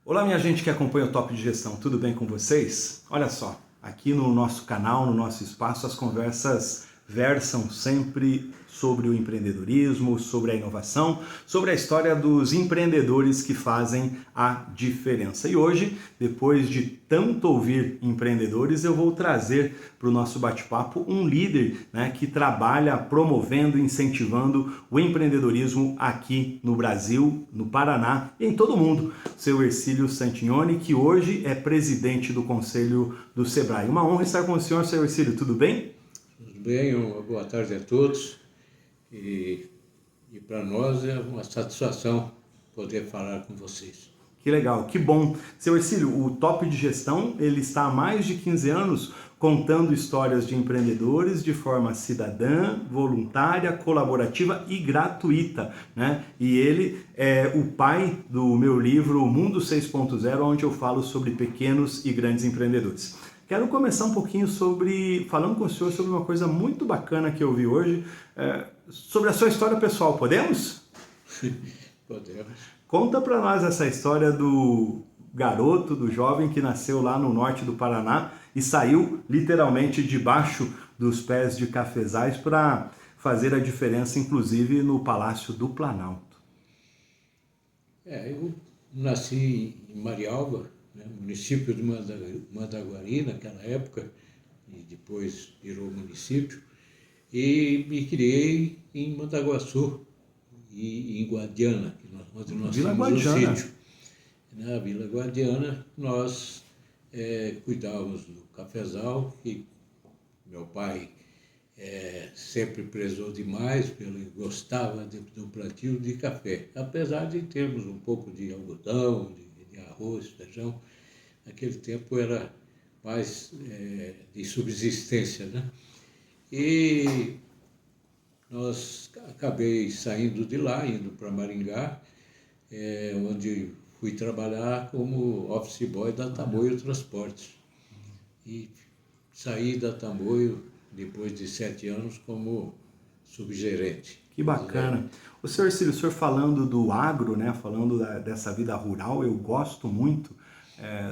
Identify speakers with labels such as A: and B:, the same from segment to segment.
A: Olá, minha gente que acompanha o Top de Gestão, tudo bem com vocês? Olha só, aqui no nosso canal, no nosso espaço, as conversas versam sempre sobre o empreendedorismo, sobre a inovação, sobre a história dos empreendedores que fazem a diferença. E hoje, depois de tanto ouvir empreendedores, eu vou trazer para o nosso bate-papo um líder, né, que trabalha promovendo, incentivando o empreendedorismo aqui no Brasil, no Paraná e em todo o mundo. O seu Hercílio Santignoni, que hoje é presidente do Conselho do Sebrae. Uma honra estar com o senhor, seu Hercílio. Tudo bem?
B: Tudo bem, uma boa tarde a todos e para nós é uma satisfação poder falar com vocês.
A: Que legal, que bom. Seu Hercílio, o Top de Gestão, ele está há mais de 15 anos contando histórias de empreendedores de forma cidadã, voluntária, colaborativa e gratuita, né? E ele é o pai do meu livro Mundo 6.0, onde eu falo sobre pequenos e grandes empreendedores. Quero começar um pouquinho falando com o senhor sobre uma coisa muito bacana que eu vi hoje, sobre a sua história pessoal. Podemos?
B: Podemos.
A: Conta para nós essa história do garoto, do jovem que nasceu lá no norte do Paraná e saiu literalmente debaixo dos pés de cafezais para fazer a diferença, inclusive no Palácio do Planalto.
B: Eu nasci em Marialva, né, município de Mandaguari naquela época, e depois virou município, e me criei em Mandaguaçu e em Guadiana, onde nós
A: Vila
B: tínhamos
A: Guadiana.
B: um sítio. Na Vila Guadiana, nós cuidávamos do cafezal, que meu pai sempre prezou demais, gostava do plantio de café. Apesar de termos um pouco de algodão, de arroz, feijão, naquele tempo era mais de subsistência, né? E nós acabei saindo de lá, indo para Maringá, onde fui trabalhar como office boy da Tamoio Transportes. E saí da Tamoio depois de 7 anos como subgerente.
A: Que bacana. O senhor Hercílio, o senhor falando do agro, né, falando dessa vida rural, eu gosto muito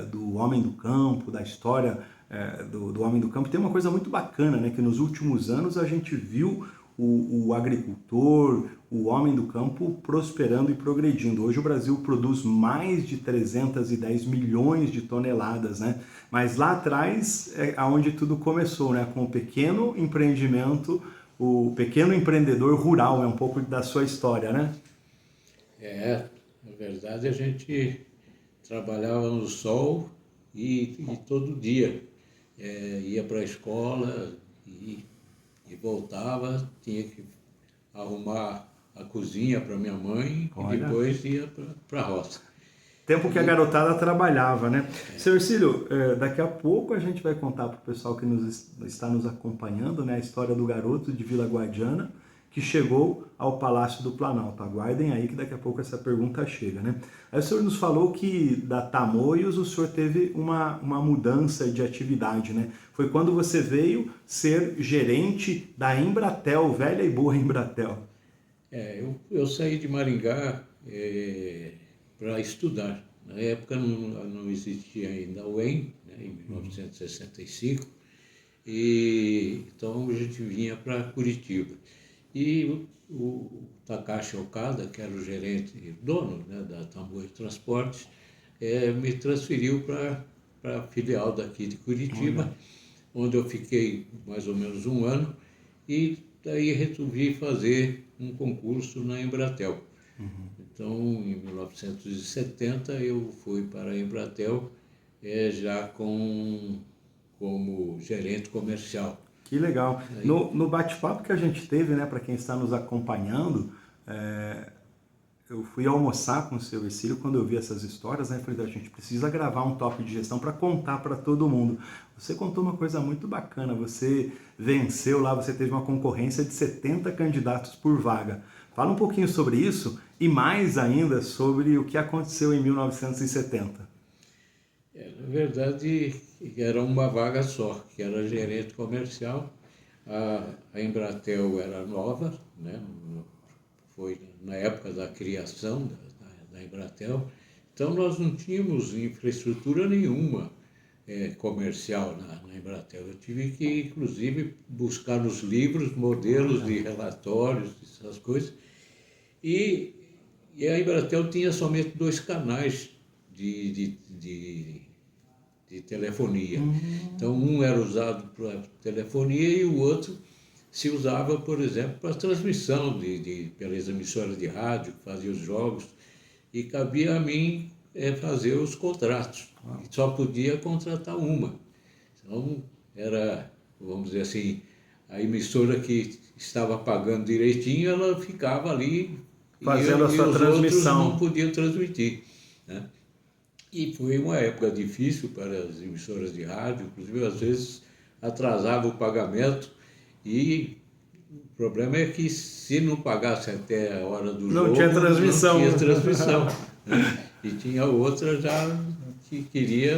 A: do homem do campo, da história do homem do campo. Tem uma coisa muito bacana, né, que nos últimos anos a gente viu o agricultor, o homem do campo prosperando e progredindo. Hoje o Brasil produz mais de 310 milhões de toneladas, né? Mas lá atrás é onde tudo começou, né? Com o pequeno empreendimento, o pequeno empreendedor rural, é um pouco da sua história, né?
B: Na verdade a gente trabalhava no sol e todo dia ia para a escola e voltava, tinha que arrumar a cozinha para minha mãe. Olha. E depois ia para a roça.
A: Tempo que a garotada trabalhava, né? Seu Hercílio, daqui a pouco a gente vai contar para o pessoal que está nos acompanhando, né, a história do garoto de Vila Guadiana que chegou ao Palácio do Planalto. Aguardem aí que daqui a pouco essa pergunta chega, né? Aí o senhor nos falou que da Tamoios o senhor teve uma mudança de atividade, né? Foi quando você veio ser gerente da Embratel, velha e boa Embratel.
B: Eu saí de Maringá para estudar. Na época não existia ainda a UEM, né, em 1965, então a gente vinha para Curitiba. E o Takashi Okada, que era o gerente, dono, né, da Tamoio Transportes, me transferiu para a filial daqui de Curitiba, onde eu fiquei mais ou menos um ano, e daí resolvi fazer um concurso na Embratel. Então, em 1970, eu fui para a Embratel já como gerente comercial.
A: Que legal. No bate-papo que a gente teve, né, para quem está nos acompanhando, eu fui almoçar com o seu Hercílio quando eu vi essas histórias, né? Falei, a gente precisa gravar um top de gestão para contar para todo mundo. Você contou uma coisa muito bacana, você venceu lá, você teve uma concorrência de 70 candidatos por vaga. Fala um pouquinho sobre isso e mais ainda sobre o que aconteceu em 1970.
B: Na verdade, era uma vaga só, que era gerente comercial. A Embratel era nova, né? Foi na época da criação da Embratel, Então nós não tínhamos infraestrutura nenhuma comercial na Embratel. Eu tive que, inclusive, buscar nos livros modelos de relatórios, essas coisas. E a Embratel tinha somente 2 canais de telefonia. Então, um era usado para telefonia e o outro se usava, por exemplo, para transmissão pelas emissoras de rádio, que faziam os jogos, e cabia a mim fazer os contratos. E só podia contratar uma. Então, era, vamos dizer assim, a emissora que estava pagando direitinho, ela ficava ali
A: fazendo a sua
B: os
A: transmissão.
B: outros não podiam transmitir, né? E foi uma época difícil para as emissoras de rádio, inclusive às vezes atrasava o pagamento e o problema é que se não pagasse até a hora do jogo,
A: tinha transmissão.
B: não tinha transmissão, né? E tinha outra já que queria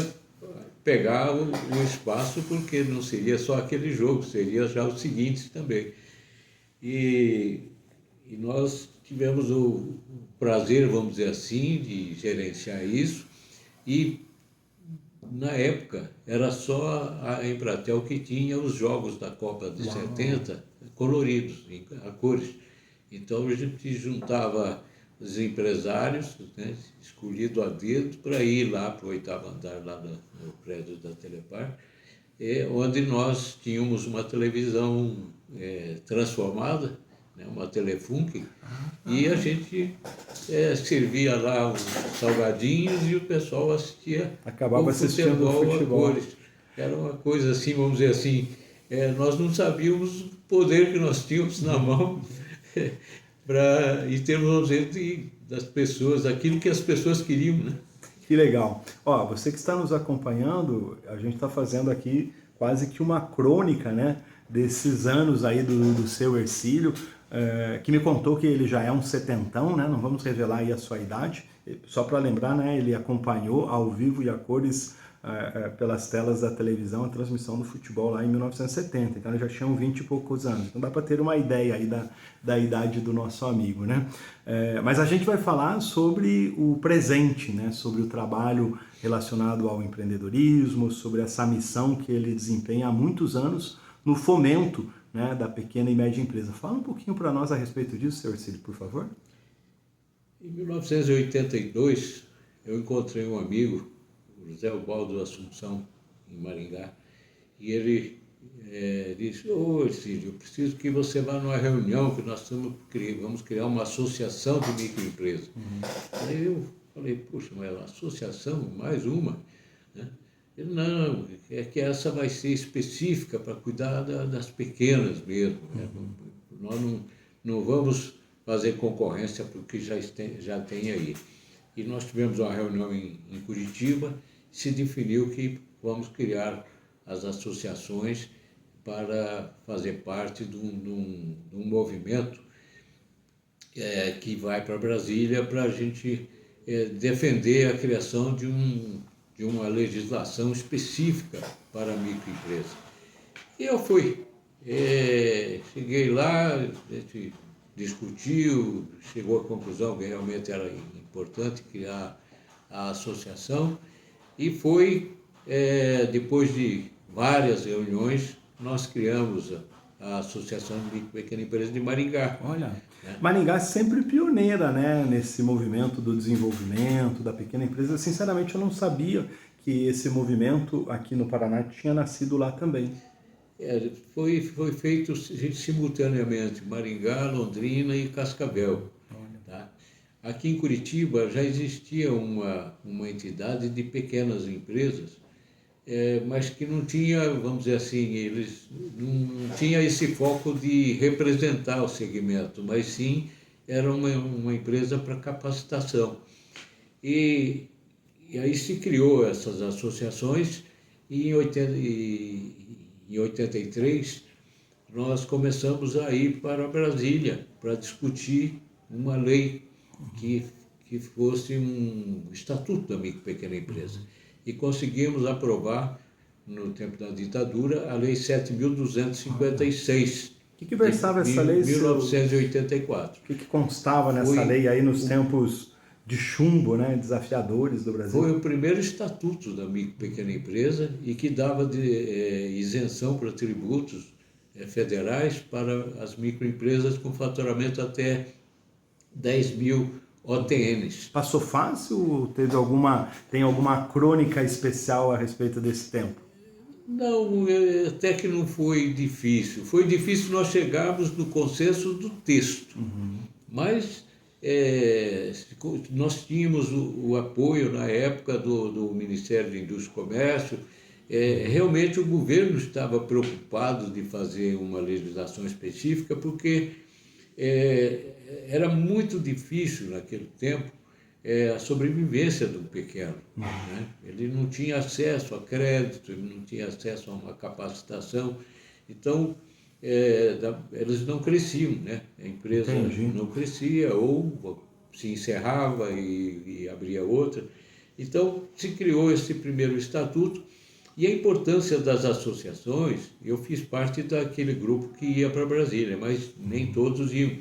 B: pegar o espaço porque não seria só aquele jogo, seria já os seguintes também. E nós tivemos o prazer, vamos dizer assim, de gerenciar isso. E, na época, era só a Embratel que tinha os jogos da Copa de 70 coloridos, a cores. Então, a gente juntava os empresários, né, escolhido a dedo, para ir lá para o 8º andar, lá no prédio da Telepar, onde nós tínhamos uma televisão transformada, né, uma Telefunk, e a gente servia lá uns salgadinhos e o pessoal assistia.
A: Acabava assistindo o futebol.
B: A cores. Era uma coisa assim, vamos dizer assim, nós não sabíamos o poder que nós tínhamos na mão em termos, vamos dizer, das pessoas, daquilo que as pessoas queriam, né?
A: Que legal. Ó, você que está nos acompanhando, a gente está fazendo aqui quase que uma crônica, né, desses anos aí do seu Hercílio, que me contou que ele já é um setentão, né? Não vamos revelar aí a sua idade, só para lembrar, né? Ele acompanhou ao vivo e a cores pelas telas da televisão a transmissão do futebol lá em 1970, então ele já tinha 20 e poucos anos, então dá para ter uma ideia aí da idade do nosso amigo, né? Mas a gente vai falar sobre o presente, né? Sobre o trabalho relacionado ao empreendedorismo, sobre essa missão que ele desempenha há muitos anos no fomento, né, da pequena e média empresa. Fala um pouquinho para nós a respeito disso, senhor Hercílio, por favor.
B: Em 1982, eu encontrei um amigo, o José Ubaldo Assunção, em Maringá, e ele disse: ô Hercílio, eu preciso que você vá numa reunião que nós vamos criar uma associação de microempresas. Aí eu falei: puxa, mas uma associação, mais uma, né? Ele: não, é que essa vai ser específica para cuidar das pequenas mesmo. Né? Nós não vamos fazer concorrência para o que já tem aí. E nós tivemos uma reunião em Curitiba, se definiu que vamos criar as associações para fazer parte de um movimento que vai para Brasília para a gente defender a criação de uma legislação específica para a microempresa. E eu fui. Cheguei lá, a gente discutiu, chegou à conclusão que realmente era importante criar a associação e foi, depois de várias reuniões, nós criamos a Associação de Micro e Pequena Empresa de Maringá.
A: Olha, Maringá é sempre pioneira, né, nesse movimento do desenvolvimento da pequena empresa. Sinceramente, eu não sabia que esse movimento aqui no Paraná tinha nascido lá também.
B: Foi feito simultaneamente Maringá, Londrina e Cascavel. Tá? Aqui em Curitiba já existia uma entidade de pequenas empresas, mas que não tinha, vamos dizer assim, eles não tinha esse foco de representar o segmento, mas sim era uma empresa para capacitação. E aí se criou essas associações e em 83 nós começamos a ir para Brasília para discutir uma lei que fosse um estatuto da micro e pequena empresa. E conseguimos aprovar, no tempo da ditadura, a Lei 7.256.
A: O que versava essa lei?
B: 1984.
A: O que constava nessa lei aí nos tempos de chumbo, né, desafiadores do Brasil.
B: Foi o primeiro estatuto da micro e pequena empresa e que dava isenção para tributos federais para as microempresas com faturamento até 10 mil OTNs.
A: Passou fácil? Tem alguma crônica especial a respeito desse tempo?
B: Não, até que não foi difícil. Foi difícil nós chegarmos no consenso do texto, mas nós tínhamos o apoio na época do Ministério de Indústria e Comércio. Realmente o governo estava preocupado de fazer uma legislação específica, porque era muito difícil naquele tempo a sobrevivência do pequeno. Né? Ele não tinha acesso a crédito, ele não tinha acesso a uma capacitação, então eles não cresciam, né? A empresa não crescia ou se encerrava e abria outra. Então se criou esse primeiro estatuto. E a importância das associações, eu fiz parte daquele grupo que ia para Brasília, mas nem todos iam.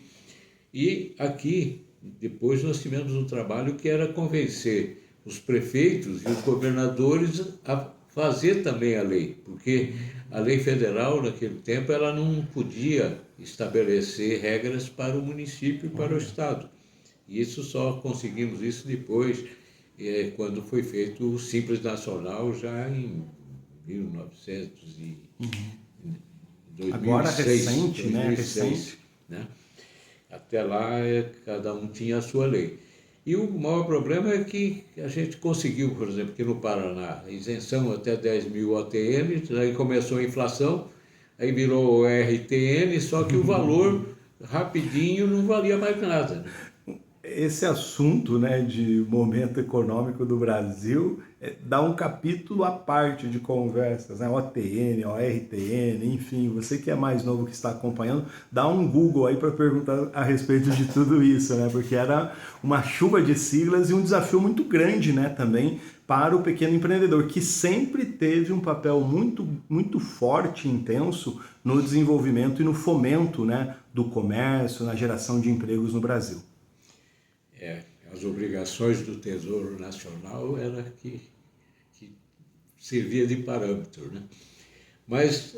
B: E aqui, depois nós tivemos um trabalho que era convencer os prefeitos e os governadores a fazer também a lei, porque a lei federal naquele tempo ela não podia estabelecer regras para o município e para o estado. E isso só conseguimos isso depois, quando foi feito o Simples Nacional, já em 2006.
A: Agora recente,
B: 2006,
A: né? Recente.
B: Né? Até lá, cada um tinha a sua lei. E o maior problema é que a gente conseguiu, por exemplo, aqui no Paraná, isenção até 10 mil OTN, aí começou a inflação, aí virou o RTN, só que o valor rapidinho não valia mais nada.
A: Esse assunto, né, de momento econômico do Brasil dá um capítulo à parte de conversas, né? OTN, ORTN, enfim, você que é mais novo que está acompanhando, dá um Google aí para perguntar a respeito de tudo isso, né? Porque era uma chuva de siglas e um desafio muito grande, né, também para o pequeno empreendedor, que sempre teve um papel muito, muito forte e intenso no desenvolvimento e no fomento, né, do comércio, na geração de empregos no Brasil.
B: As obrigações do Tesouro Nacional era que servia de parâmetro, né? Mas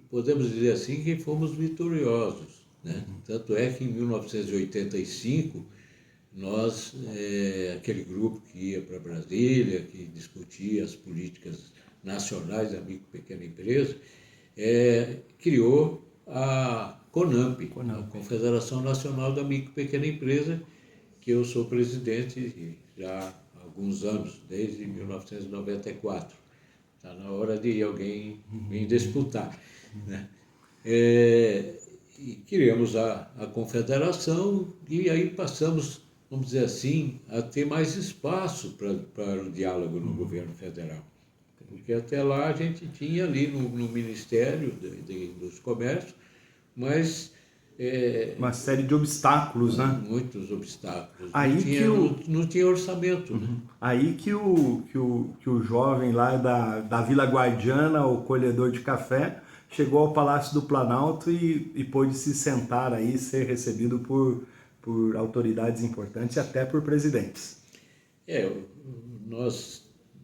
B: podemos dizer assim, que fomos vitoriosos, né? Tanto é que em 1985, nós, aquele grupo que ia para Brasília, que discutia as políticas nacionais da micro e pequena empresa, criou a CONAMP, a Confederação Nacional da Micro e Pequena Empresa, que eu sou presidente já há alguns anos, desde 1994. Está na hora de alguém vir disputar, né? E criamos a confederação e aí passamos, vamos dizer assim, a ter mais espaço para o diálogo no governo federal. Porque até lá a gente tinha ali no Ministério dos Comércios, mas
A: uma série de obstáculos, né?
B: Muitos obstáculos.
A: Aí
B: não tinha orçamento. Né?
A: Aí que o jovem lá da Vila Guardiana, o colhedor de café, chegou ao Palácio do Planalto e pôde se sentar aí, ser recebido por autoridades importantes e até por presidentes.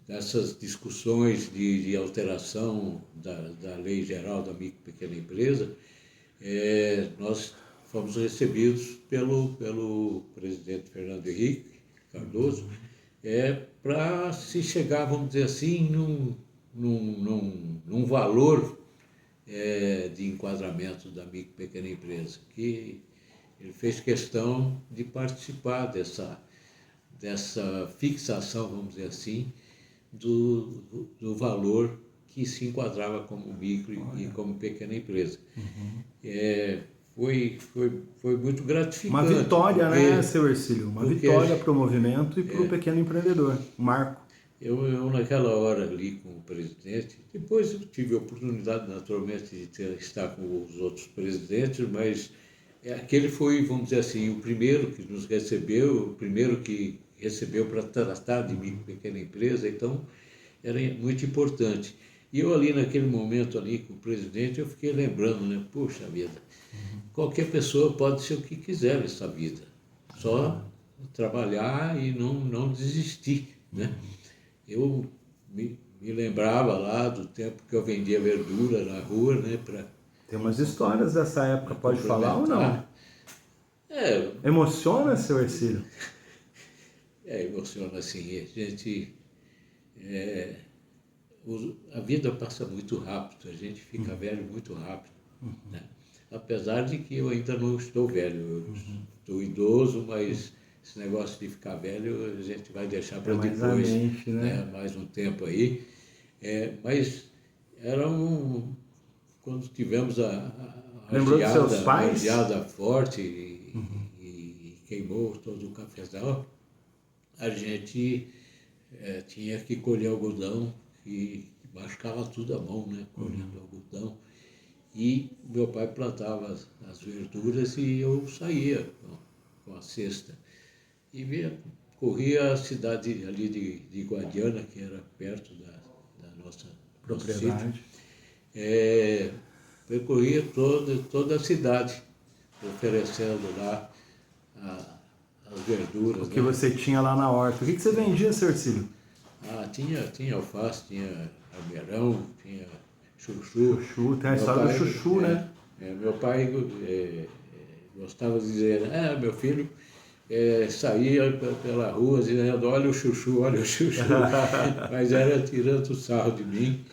B: Essas discussões de alteração da Lei Geral da Micro e Pequena Empresa, nós fomos recebidos pelo presidente Fernando Henrique Cardoso, para se chegar, vamos dizer assim, num valor de enquadramento da micro e pequena empresa, que ele fez questão de participar dessa fixação, vamos dizer assim, do valor que se enquadrava como micro e como pequena empresa. Foi muito gratificante.
A: Uma vitória, né, seu Ercílio? Uma vitória para o movimento e para o pequeno empreendedor, um marco.
B: Eu, naquela hora ali com o presidente, depois eu tive a oportunidade, naturalmente, de estar com os outros presidentes, mas aquele foi, vamos dizer assim, o primeiro que nos recebeu, o primeiro que recebeu para tratar de micro e pequena empresa, então era muito importante. E eu ali naquele momento ali com o presidente, eu fiquei lembrando, né? Puxa vida, qualquer pessoa pode ser o que quiser nessa vida. Só trabalhar e não desistir, né? Eu me lembrava lá do tempo que eu vendia verdura na rua, né?
A: Tem umas histórias dessa época, pode falar ou não?
B: É,
A: Emociona, seu Hercílio?
B: emociona assim. A gente... a vida passa muito rápido, a gente fica velho muito rápido, né? Apesar de que eu ainda não estou velho, eu estou idoso, mas esse negócio de ficar velho a gente vai deixar para depois,
A: mente, né?
B: Mais um tempo aí. Mas era quando tivemos
A: Lembrou dos seus
B: a
A: pais?
B: geada forte e queimou todo o cafezal, a gente tinha que colher algodão e machucava tudo à mão, né? Colhendo algodão. E meu pai plantava as verduras e eu saía com a cesta. E corria a cidade ali de Guadiana, que era perto da nossa
A: Propriedade.
B: Percorria toda a cidade, oferecendo lá as verduras.
A: O que você tinha lá na horta. O que você vendia, seu Hercílio?
B: Tinha alface, tinha almeirão, tinha chuchu.
A: Chuchu, tem a história do chuchu, né?
B: Meu pai gostava de dizer, meu filho saía pela rua dizendo, olha o chuchu, olha o chuchu. Mas era tirando sarro de mim.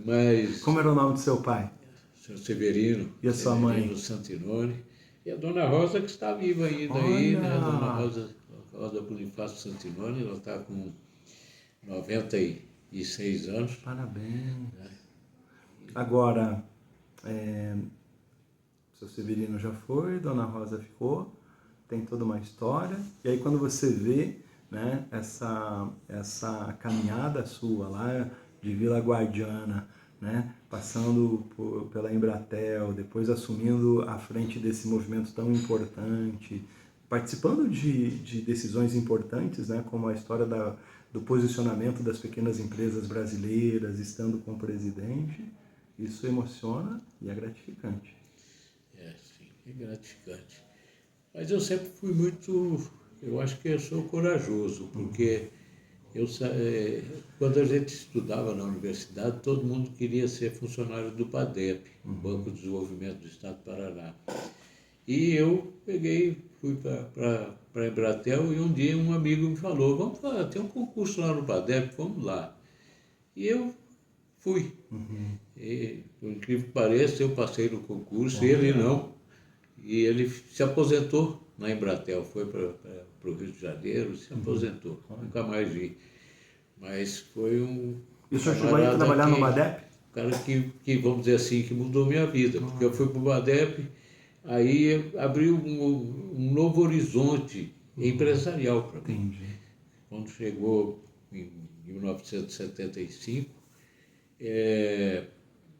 B: Mas,
A: como era o nome do seu pai?
B: Seu Severino.
A: E a sua mãe?
B: Santinoni. E a Dona Rosa, que está viva ainda aí, né? A Dona Rosa Bonifácio Santinoni, ela está com 96 anos.
A: Parabéns. Agora, seu Severino já foi, Dona Rosa ficou, tem toda uma história. E aí quando você vê, né, essa caminhada sua lá de Vila Guardiana, né, passando pela Embratel, depois assumindo a frente desse movimento tão importante, participando de decisões importantes, né, como a história do posicionamento das pequenas empresas brasileiras, estando com o presidente, isso emociona e é gratificante.
B: Sim, é gratificante. Mas eu sempre fui eu acho que eu sou corajoso, porque quando a gente estudava na universidade, todo mundo queria ser funcionário do BADEP, Banco de Desenvolvimento do Estado do Paraná. E eu fui para a Embratel e um dia um amigo me falou, vamos lá, tem um concurso lá no BADEP, vamos lá. E eu fui. E, por incrível que pareça, eu passei no concurso, ele não. E ele se aposentou na Embratel, foi para o Rio de Janeiro, se aposentou, nunca mais vi. Mas foi
A: E o senhor chegou a trabalhar no BADEP?
B: Um cara que, vamos dizer assim, que mudou minha vida, porque eu fui para o BADEP, aí abriu um novo horizonte empresarial para mim.
A: Entendi.
B: Quando chegou em 1975,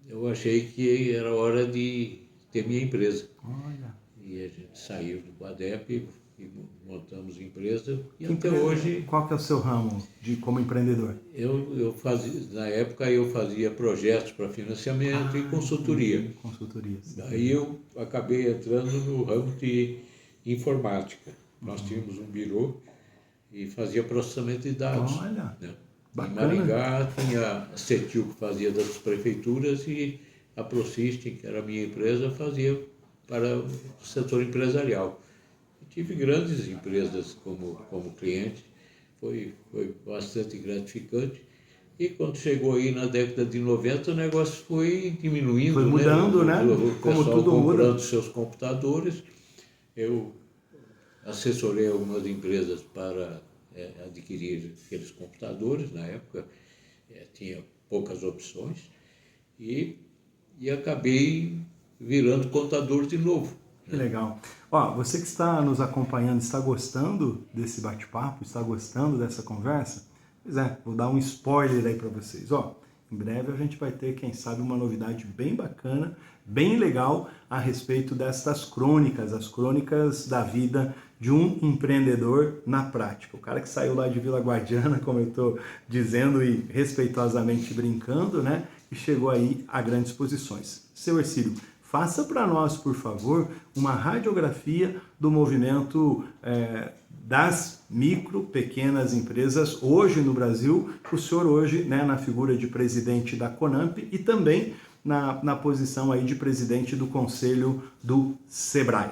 B: eu achei que era hora de ter minha empresa.
A: Olha.
B: E a gente saiu do BADEP e montamos empresa. E
A: que
B: até
A: empresa,
B: hoje...
A: Qual que é o seu ramo como empreendedor?
B: Eu fazia, na época eu fazia projetos para financiamento e consultoria.
A: Consultoria, sim.
B: Daí eu acabei entrando no ramo de informática. Nós tínhamos um birô e fazia processamento de dados.
A: Olha,
B: né?
A: bacana.
B: Em Maringá tinha a CETIL, que fazia das prefeituras, e a ProSystem, que era a minha empresa, fazia para o setor empresarial. Eu tive grandes empresas como cliente, foi bastante gratificante. E quando chegou aí na década de 90, o negócio foi diminuindo.
A: Foi mudando, né?
B: O
A: Como
B: pessoal
A: tudo
B: comprando
A: muda.
B: seus computadores. Eu assessorei algumas empresas para adquirir aqueles computadores. Na época tinha poucas opções. E acabei virando contador de novo.
A: Que legal. Ó, você que está nos acompanhando, está gostando desse bate-papo, está gostando dessa conversa? Pois vou dar um spoiler aí para vocês. Ó, em breve a gente vai ter, quem sabe, uma novidade bem bacana, bem legal a respeito destas crônicas, as crônicas da vida de um empreendedor na prática. O cara que saiu lá de Vila Guardiana, como eu estou dizendo e respeitosamente brincando, né? e chegou aí a grandes posições. Seu Hercílio, faça para nós, por favor, uma radiografia do movimento das micro, pequenas empresas hoje no Brasil, o senhor hoje, né, na figura de presidente da CONAMP e também na posição aí de presidente do Conselho do SEBRAE.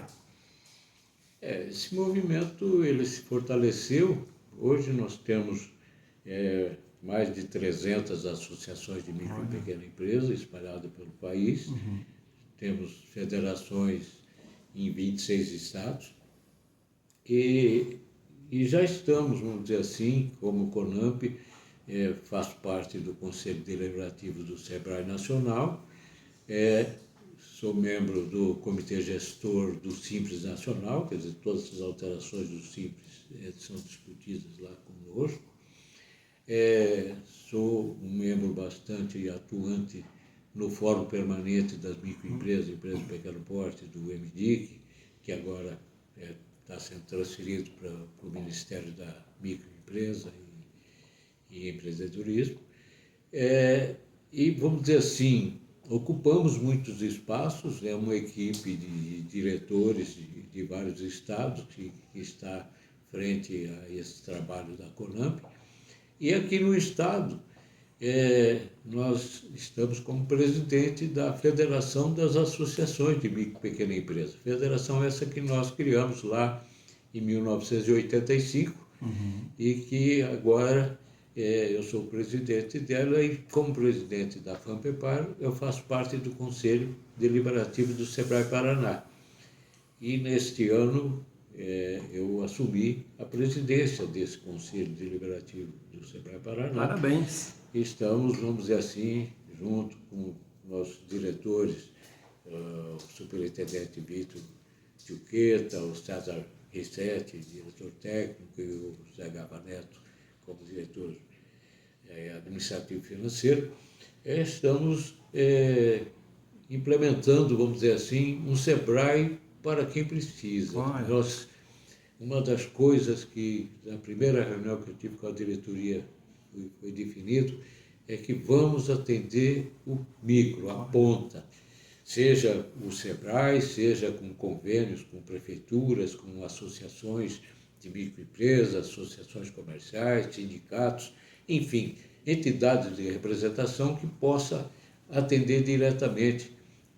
B: Esse movimento ele se fortaleceu. Hoje nós temos mais de 300 associações de micro e pequena empresa espalhadas pelo país. Temos federações em 26 estados. E já estamos, vamos dizer assim, como CONAMP, faço parte do Conselho Deliberativo do SEBRAE Nacional, sou membro do Comitê Gestor do Simples Nacional, quer dizer, todas as alterações do Simples são discutidas lá conosco. Sou um membro bastante atuante no Fórum Permanente das Microempresas, Empresas de Pequeno Porte, do MDIC, que agora está sendo transferido para o Ministério da Microempresa e Empreendedorismo. E, vamos dizer assim, ocupamos muitos espaços, é uma equipe de diretores de vários estados que está frente a esse trabalho da CONAMP. E aqui no estado, nós estamos como presidente da Federação das Associações de Micro e Pequena Empresa. Federação essa que nós criamos lá em 1985 e que agora eu sou o presidente dela e como presidente da FAMPEPAR eu faço parte do Conselho Deliberativo do SEBRAE Paraná. E neste ano eu assumi a presidência desse Conselho Deliberativo do SEBRAE Paraná.
A: Parabéns!
B: Estamos, vamos dizer assim, junto com nossos diretores, o superintendente Vitor Tchuqueta, o César Rissetti, diretor técnico, e o Zé Gava Neto, como diretor administrativo financeiro, estamos implementando, vamos dizer assim, um SEBRAE para quem precisa. Uma das coisas que, na primeira reunião que eu tive com a diretoria, foi definido, é que vamos atender o micro, a ponta, seja o SEBRAE, seja com convênios com prefeituras, com associações de microempresas, associações comerciais, sindicatos, enfim, entidades de representação que possa atender diretamente,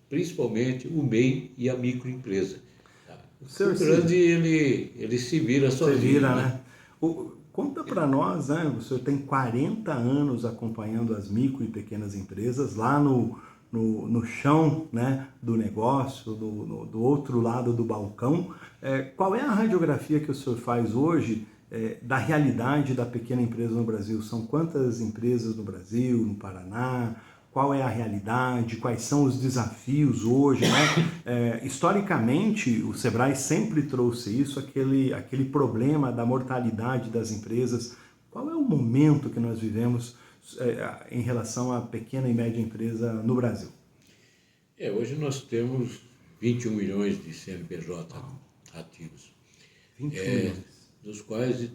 B: principalmente o MEI e a microempresa. O grande, ele se vira sozinho.
A: Se vira, né? Conta para nós, né? O senhor tem 40 anos acompanhando as micro e pequenas empresas lá no chão, né, do negócio, do outro lado do balcão. Qual é a radiografia que o senhor faz hoje da realidade da pequena empresa no Brasil? São quantas empresas no Brasil, no Paraná? Qual é a realidade? Quais são os desafios hoje, né? Historicamente, o SEBRAE sempre trouxe isso, aquele problema da mortalidade das empresas. Qual é o momento que nós vivemos em relação à pequena e média empresa no Brasil?
B: Hoje nós temos 21 milhões de CNPJ ativos.
A: 21 milhões.
B: Dos quais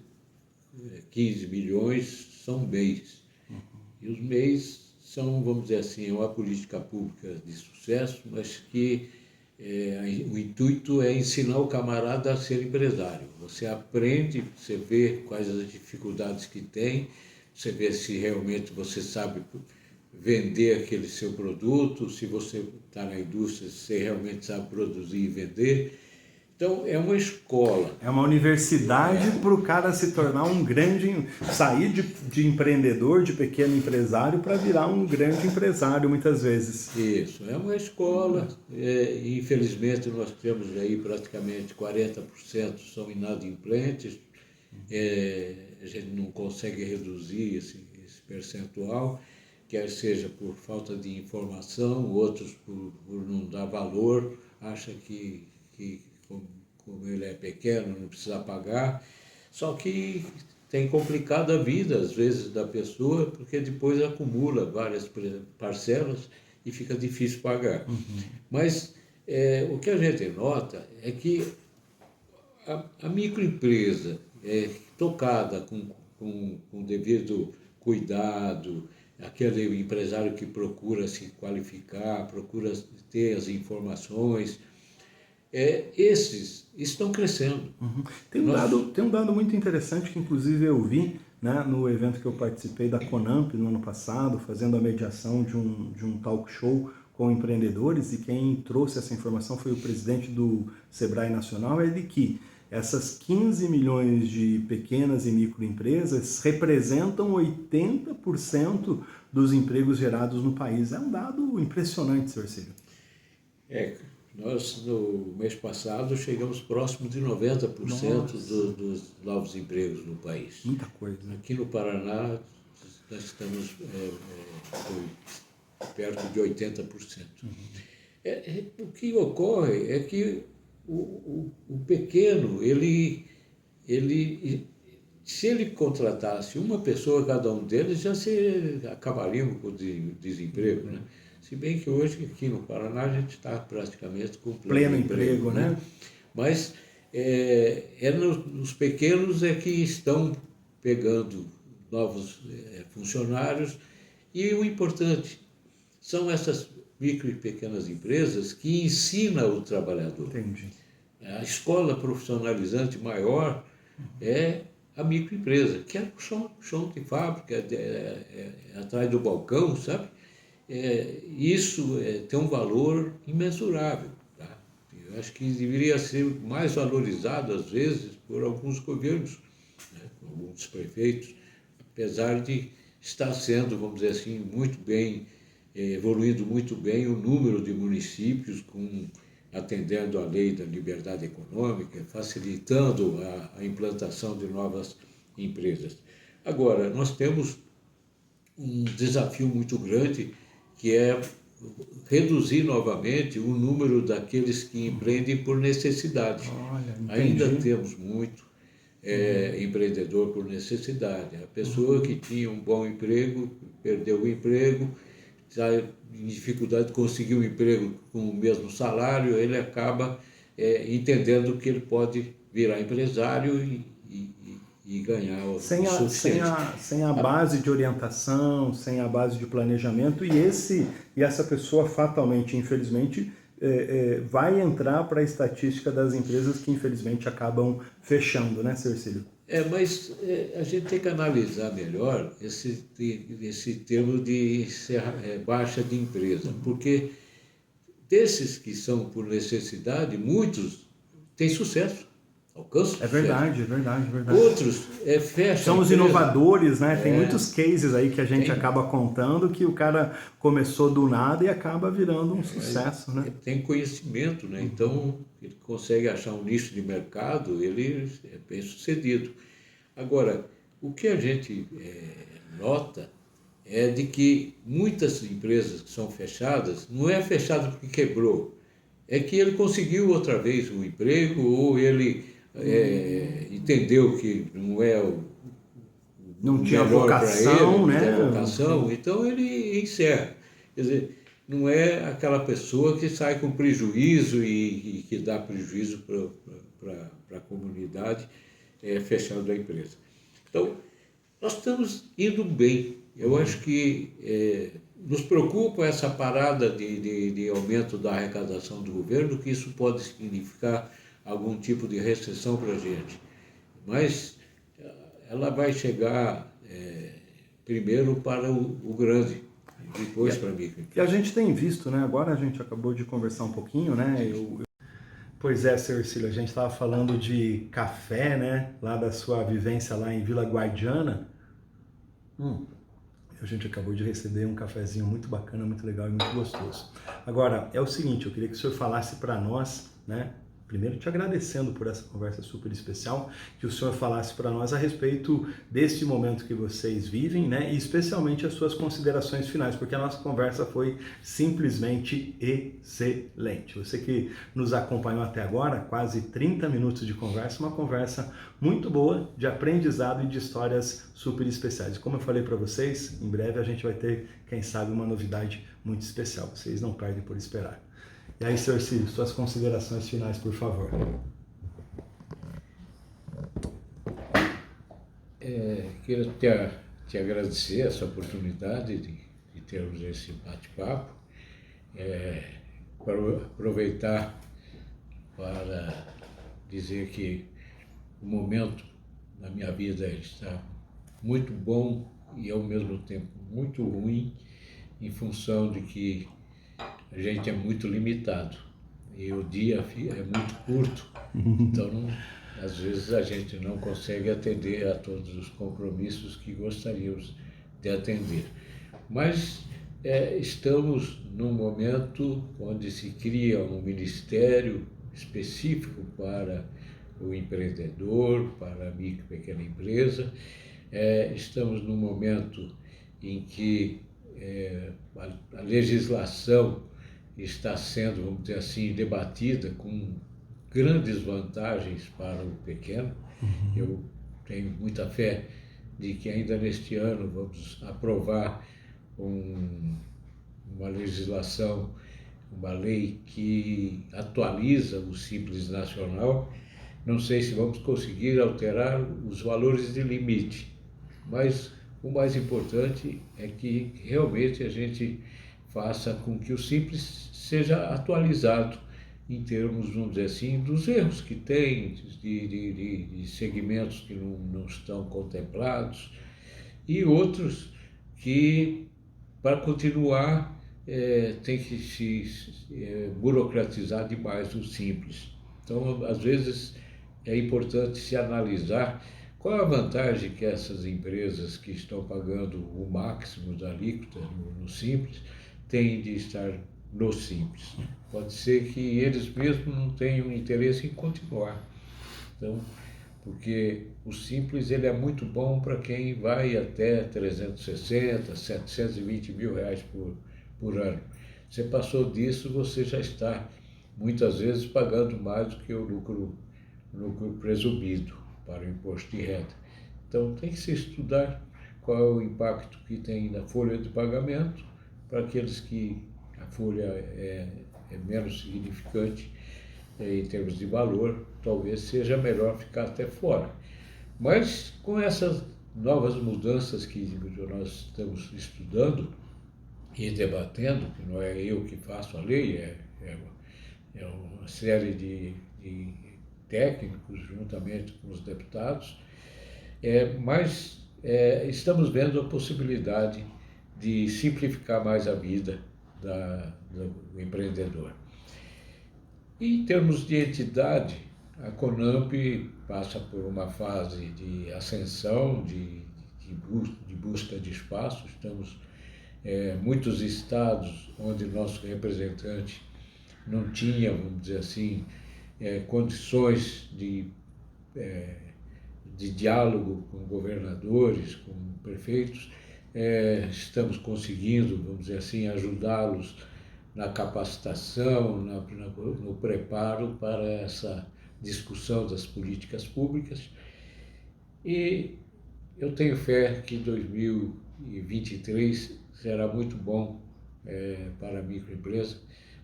B: 15 milhões são MEIs. E os MEIs são, vamos dizer assim, uma política pública de sucesso, mas que o intuito é ensinar o camarada a ser empresário. Você aprende, você vê quais as dificuldades que tem, você vê se realmente você sabe vender aquele seu produto, se você está na indústria, se você realmente sabe produzir e vender. Então, é uma escola.
A: É uma universidade para o cara se tornar um grande... sair de empreendedor, de pequeno empresário, para virar um grande empresário, muitas vezes.
B: Isso, é uma escola. Infelizmente, nós temos aí praticamente 40% são inadimplentes. A gente não consegue reduzir esse percentual, quer seja por falta de informação, outros por não dar valor, acha que como ele é pequeno, não precisa pagar. Só que tem complicado a vida, às vezes, da pessoa, porque depois acumula várias parcelas e fica difícil pagar. Mas o que a gente nota é que a microempresa tocada com devido cuidado, aquele empresário que procura se qualificar, procura ter as informações, esses estão crescendo.
A: Uhum. Tem um dado muito interessante que inclusive eu vi, né, no evento que eu participei da Conamp no ano passado, fazendo a mediação de um talk show com empreendedores, e quem trouxe essa informação foi o presidente do Sebrae Nacional, é de que essas 15 milhões de pequenas e microempresas representam 80% dos empregos gerados no país. É um dado impressionante, senhor Cílio.
B: Nós, no mês passado, chegamos próximo de 90% dos novos empregos no país.
A: Muita coisa.
B: Aqui no Paraná, nós estamos perto de 80%. O que ocorre é que o pequeno, se ele contratasse uma pessoa a cada um deles, já se acabaríamos com o desemprego, né? Se bem que hoje, aqui no Paraná, a gente está praticamente com
A: pleno emprego, né?
B: Mas nos pequenos é que estão pegando novos funcionários, e o importante são essas micro e pequenas empresas que ensinam o trabalhador.
A: Entendi.
B: A escola profissionalizante maior é a microempresa, que é o chão de fábrica, atrás do balcão, sabe? Isso tem um valor imensurável. Tá? Eu acho que deveria ser mais valorizado, às vezes, por alguns governos, né? Alguns prefeitos, apesar de estar sendo, vamos dizer assim, muito bem, evoluindo muito bem o número de municípios atendendo à lei da liberdade econômica, facilitando a implantação de novas empresas. Agora, nós temos um desafio muito grande, que é reduzir novamente o número daqueles que empreendem por necessidade. Ainda temos muito empreendedor por necessidade. A pessoa que tinha um bom emprego, perdeu o emprego, está em dificuldade de conseguir um emprego com o mesmo salário, ele acaba entendendo que ele pode virar empresário e ganhar o suficiente.
A: Sem a base de orientação, sem a base de planejamento, e essa pessoa fatalmente, infelizmente, vai entrar para a estatística das empresas que infelizmente acabam fechando, né, senhor Cílio?
B: Mas a gente tem que analisar melhor esse termo de baixa de empresa, porque desses que são por necessidade, muitos têm sucesso.
A: É verdade.
B: Outros fecham.
A: São os inovadores, né? Tem muitos cases aí que a gente acaba contando que o cara começou do nada e acaba virando um sucesso, né?
B: Tem conhecimento, né? Então ele consegue achar um nicho de mercado, ele é bem sucedido. Agora, o que a gente nota é de que muitas empresas que são fechadas, não é fechado porque quebrou, é que ele conseguiu outra vez um emprego, ou ele entendeu que
A: não tinha vocação, né?
B: Não tinha vocação, então ele encerra. Quer dizer, não é aquela pessoa que sai com prejuízo e que dá prejuízo para a comunidade fechando a empresa. Então, nós estamos indo bem. Eu acho que nos preocupa essa parada de aumento da arrecadação do governo, que isso pode significar algum tipo de recessão para a gente. Mas ela vai chegar primeiro para o grande, depois para mim.
A: E a gente tem visto, né? Agora a gente acabou de conversar um pouquinho, né? Pois é, senhor Cílio, a gente estava falando de café, né? Lá da sua vivência lá em Vila Guardiana. A gente acabou de receber um cafezinho muito bacana, muito legal e muito gostoso. Agora, é o seguinte, eu queria que o senhor falasse para nós, né? Primeiro te agradecendo por essa conversa super especial, que o senhor falasse para nós a respeito deste momento que vocês vivem, né? E especialmente as suas considerações finais, porque a nossa conversa foi simplesmente excelente. Você que nos acompanhou até agora, quase 30 minutos de conversa, uma conversa muito boa, de aprendizado e de histórias super especiais. Como eu falei para vocês, em breve a gente vai ter, quem sabe, uma novidade muito especial. Vocês não perdem por esperar. E aí, senhor Cílio, suas considerações finais, por favor.
B: Quero te te agradecer essa oportunidade de termos esse bate-papo, para aproveitar para dizer que o momento da minha vida está muito bom e ao mesmo tempo muito ruim, em função de que a gente é muito limitado e o dia é muito curto, então às vezes a gente não consegue atender a todos os compromissos que gostaríamos de atender. Mas estamos num momento onde se cria um ministério específico para o empreendedor, para a micro e pequena empresa. Estamos num momento em que a legislação está sendo, vamos dizer assim, debatida com grandes vantagens para o pequeno. Eu tenho muita fé de que ainda neste ano vamos aprovar uma legislação, uma lei que atualiza o Simples Nacional. Não sei se vamos conseguir alterar os valores de limite, mas o mais importante é que realmente a gente faça com que o Simples seja atualizado em termos, vamos dizer assim, dos erros que tem, de segmentos que não estão contemplados e outros que, para continuar, tem que se burocratizar demais o Simples. Então, às vezes, é importante se analisar qual a vantagem que essas empresas que estão pagando o máximo da alíquota no Simples têm de estar no Simples. Pode ser que eles mesmos não tenham interesse em continuar. Então, porque o Simples ele é muito bom para quem vai até 360, 720 mil reais por ano. Você passou disso, você já está, muitas vezes, pagando mais do que o lucro presumido para o imposto de renda. Então, tem que se estudar qual é o impacto que tem na folha de pagamento para aqueles que a folha é menos significante em termos de valor, talvez seja melhor ficar até fora. Mas com essas novas mudanças que nós estamos estudando e debatendo, que não é eu que faço a lei, é uma série de técnicos juntamente com os deputados, mas estamos vendo a possibilidade de simplificar mais a vida do empreendedor. E em termos de entidade, a Conamp passa por uma fase de ascensão, de busca de espaço. Estamos muitos estados onde nosso representante não tinha, vamos dizer assim, condições de diálogo com governadores, com prefeitos. Estamos conseguindo, vamos dizer assim, ajudá-los na capacitação, no preparo para essa discussão das políticas públicas. E eu tenho fé que 2023 será muito bom para a microempresa,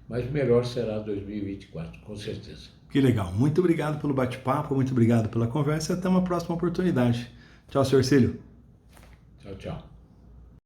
B: mas melhor será 2024, com certeza.
A: Que legal. Muito obrigado pelo bate-papo, muito obrigado pela conversa e até uma próxima oportunidade. Tchau, senhor Cílio.
B: Tchau, tchau.